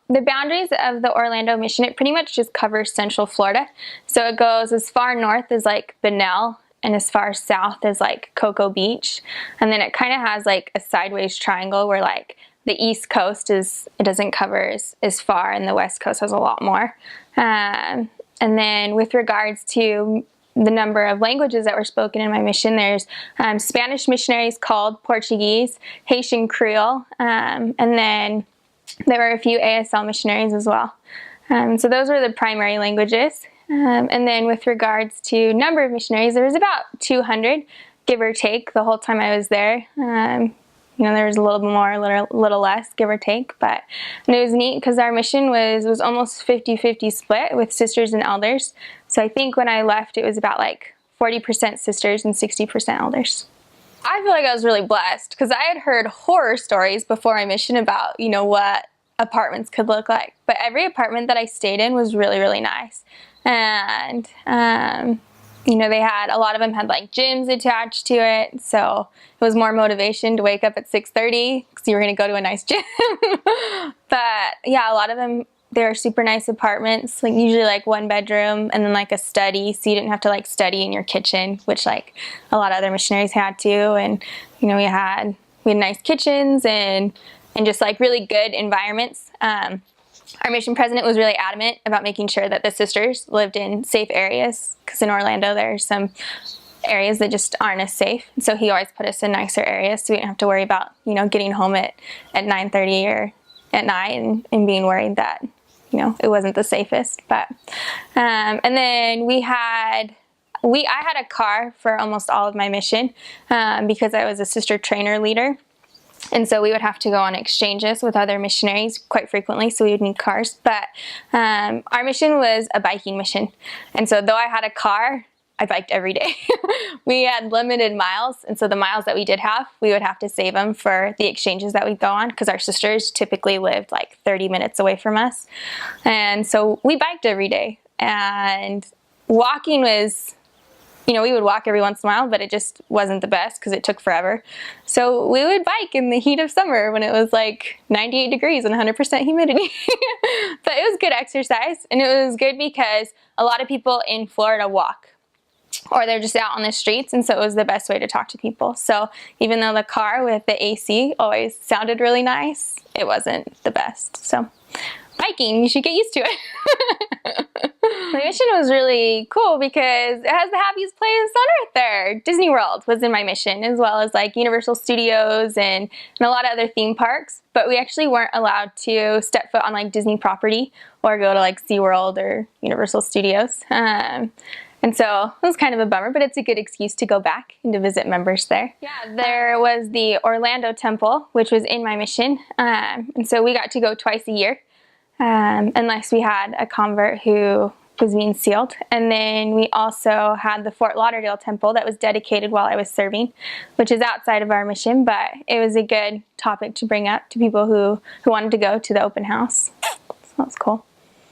the boundaries of the Orlando mission, it pretty much just covers Central Florida. So it goes as far north as like Bunnell and as far south as like Cocoa Beach. And then it kind of has like a sideways triangle where like the East Coast it doesn't cover as far, and the West Coast has a lot more. And then with regards to the number of languages that were spoken in my mission, there's Spanish missionaries called Portuguese, Haitian Creole, and then there were a few ASL missionaries as well. So those were the primary languages. And then with regards to number of missionaries, there was about 200, give or take, the whole time I was there. There was a little more, a little less, give or take. But it was neat because our mission was almost 50-50 split with sisters and elders. So I think when I left, it was about like 40% sisters and 60% elders. I feel like I was really blessed because I had heard horror stories before my mission about, what apartments could look like. But every apartment that I stayed in was really, really nice. And, they had, a lot of them had like gyms attached to it. So it was more motivation to wake up at 6:30 because you were going to go to a nice gym. But yeah, a lot of them, they were super nice apartments, like usually like one bedroom and then like a study, so you didn't have to like study in your kitchen, which like a lot of other missionaries had to. And we had nice kitchens and just like really good environments. Our mission president was really adamant about making sure that the sisters lived in safe areas, because in Orlando there's some areas that just aren't as safe. So he always put us in nicer areas so we didn't have to worry about getting home at 9:30 or at night and being worried that it wasn't the safest. But and then I had a car for almost all of my mission because I was a sister trainer leader. And so we would have to go on exchanges with other missionaries quite frequently, so we would need cars. But our mission was a biking mission. And so though I had a car, I biked every day. We had limited miles, and so the miles that we did have, we would have to save them for the exchanges that we'd go on, because our sisters typically lived like 30 minutes away from us. And so we biked every day. And walking was, we would walk every once in a while, but it just wasn't the best because it took forever. So we would bike in the heat of summer when it was like 98 degrees and 100% humidity. But it was good exercise, and it was good because a lot of people in Florida walk, or they're just out on the streets, and so it was the best way to talk to people. So even though the car with the AC always sounded really nice, it wasn't the best. So biking, you should get used to it. My mission was really cool because it has the happiest place on earth there. Disney World was in my mission, as well as like Universal Studios and a lot of other theme parks. But we actually weren't allowed to step foot on like Disney property or go to like SeaWorld or Universal Studios. And so it was kind of a bummer, but it's a good excuse to go back and to visit members there. Yeah, there was the Orlando Temple, which was in my mission. And so we got to go twice a year, unless we had a convert who was being sealed. And then we also had the Fort Lauderdale Temple that was dedicated while I was serving, which is outside of our mission, but it was a good topic to bring up to people who wanted to go to the open house. So that was cool.